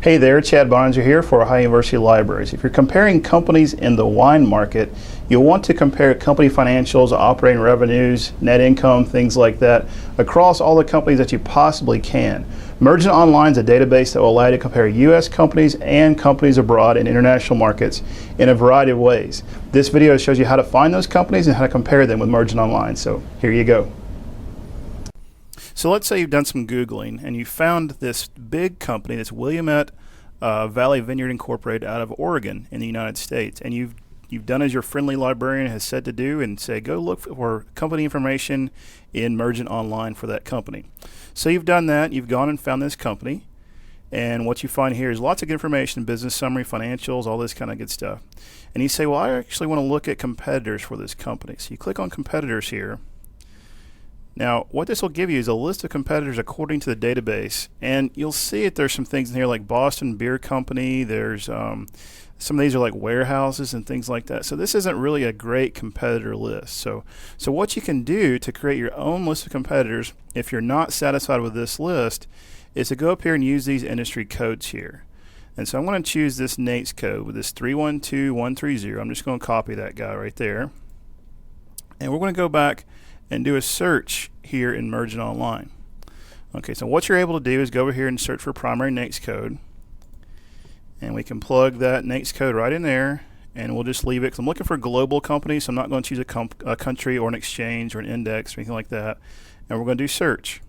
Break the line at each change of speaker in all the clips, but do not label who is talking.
Hey there, Chad Bonner here for Ohio University Libraries. If you're comparing companies in the wine market, you'll want to compare company financials, operating revenues, net income, things like that, across all the companies that you possibly can. Mergent Online is a database that will allow you to compare U.S. companies and companies abroad in international markets in a variety of ways. This video shows you how to find those companies and how to compare them with Mergent Online, so here you go. So let's say you've done some Googling and you found this big company, this Willamette Valley Vineyard Incorporated out of Oregon in the United States, and you've done as your friendly librarian has said to do and say go look for company information in Mergent Online for that company. So you've done that, you've gone and found this company, and what you find here is lots of good information, business summary, financials, all this kind of good stuff. And you say, well, I actually want to look at competitors for this company. So you click on competitors here. Now, what this will give you is a list of competitors according to the database, and you'll see that there's some things in here like Boston Beer Company. There's some of these are like warehouses and things like that. So this isn't really a great competitor list. So what you can do to create your own list of competitors, if you're not satisfied with this list, is to go up here and use these industry codes here. And so I'm going to choose this NAICS code with this 312130. I'm just going to copy that guy right there, and we're going to go back and do a search here in Mergent Online. Okay, so what you're able to do is go over here and search for primary NAICS code, and we can plug that NAICS code right in there, and we'll just leave it because I'm looking for global companies, so I'm not going to choose a country or an exchange or an index or anything like that, and we're going to do search.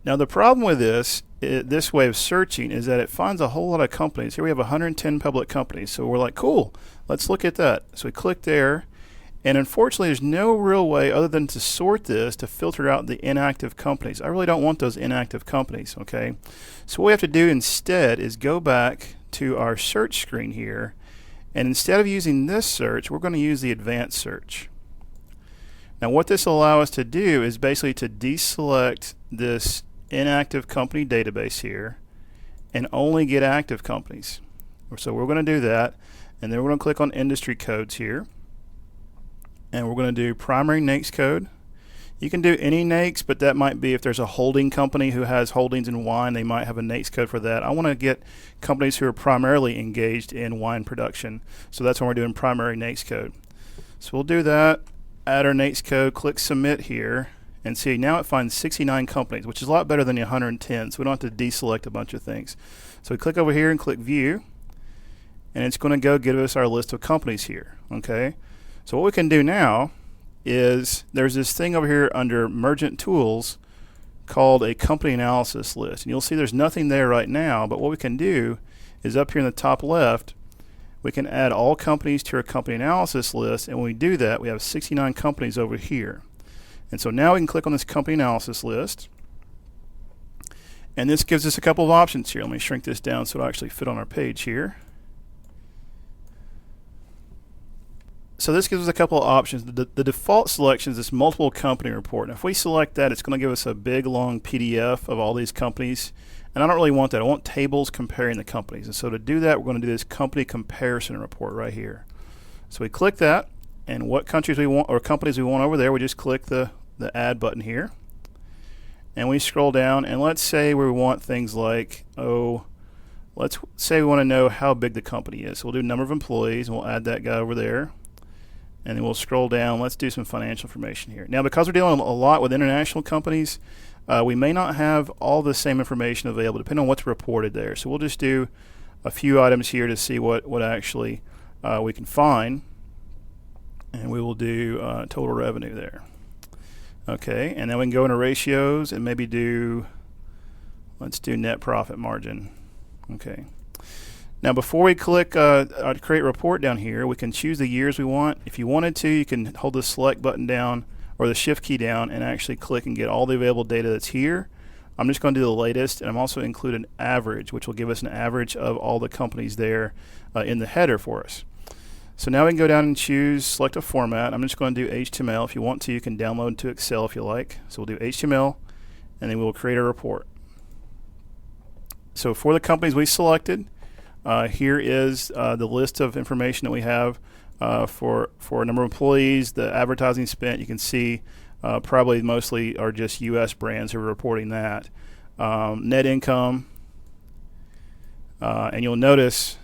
Now the problem with this way of searching is that it finds a whole lot of companies. Here we have 110 public companies, so we're like, cool, let's look at that. So we click there, and unfortunately there's no real way other than to sort this to filter out the inactive companies. I really don't want those inactive companies, okay? So what we have to do instead is go back to our search screen here, and instead of using this search, we're going to use the advanced search. Now what this will allow us to do is basically to deselect this inactive company database here and only get active companies. So we're going to do that, and then we're going to click on industry codes here, and we're going to do primary NAICS code. You can do any NAICS, but that might be if there's a holding company who has holdings in wine, they might have a NAICS code for that. I want to get companies who are primarily engaged in wine production, so that's when we're doing primary NAICS code. So we'll do that, add our NAICS code, click submit here, and see now it finds 69 companies, which is a lot better than the 110, so we don't have to deselect a bunch of things. So we click over here and click view, and it's going to go give us our list of companies here, okay? So what we can do now is there's this thing over here under Mergent Tools called a company analysis list. And you'll see there's nothing there right now, but what we can do is up here in the top left, we can add all companies to our company analysis list, and when we do that, we have 69 companies over here. And so now we can click on this company analysis list, and this gives us a couple of options here. Let me shrink this down so it'll actually fit on our page here. So this gives us a couple of options. The default selection is this multiple company report. And if we select that, it's going to give us a big long PDF of all these companies. And I don't really want that. I want tables comparing the companies. And so to do that, we're going to do this company comparison report right here. So we click that, and what countries we want or companies we want over there, we just click the add button here. And we scroll down, and let's say we want things like, let's say we want to know how big the company is. So we'll do number of employees, and we'll add that guy over there. And then we'll scroll down. Let's do some financial information here. Now, because we're dealing a lot with international companies, we may not have all the same information available depending on what's reported there. So we'll just do a few items here to see what actually we can find. And we will do total revenue there. Okay, and then we can go into ratios and maybe let's do net profit margin. Okay. Now before we click create report down here, we can choose the years we want. If you wanted to, you can hold the select button down or the shift key down and actually click and get all the available data that's here. I'm just going to do the latest, and I'm also include an average, which will give us an average of all the companies there in the header for us. So now we can go down and choose select a format. I'm just going to do HTML. If you want to, you can download to Excel if you like. So we'll do HTML, and then we'll create a report. So for the companies we selected, here is the list of information that we have for a number of employees, the advertising spent. You can see probably mostly are just U.S. brands who are reporting that. Net income, And you'll notice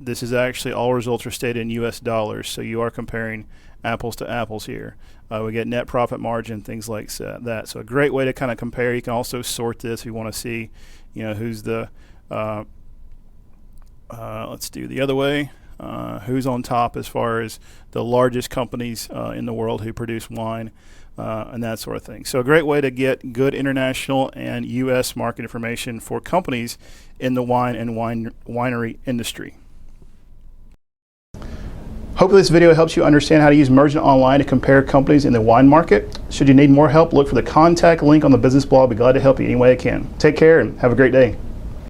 this is actually all results are stated in US dollars, so you are comparing apples to apples here. We get net profit margin, things like that. So a great way to kind of compare. You can also sort this if you want to see, who's the, let's do the other way, who's on top as far as the largest companies in the world who produce wine and that sort of thing. So a great way to get good international and U.S. market information for companies in the wine and winery industry. Hopefully this video helps you understand how to use Mergent Online to compare companies in the wine market. Should you need more help, look for the contact link on the business blog. I'll be glad to help you any way I can. Take care and have a great day.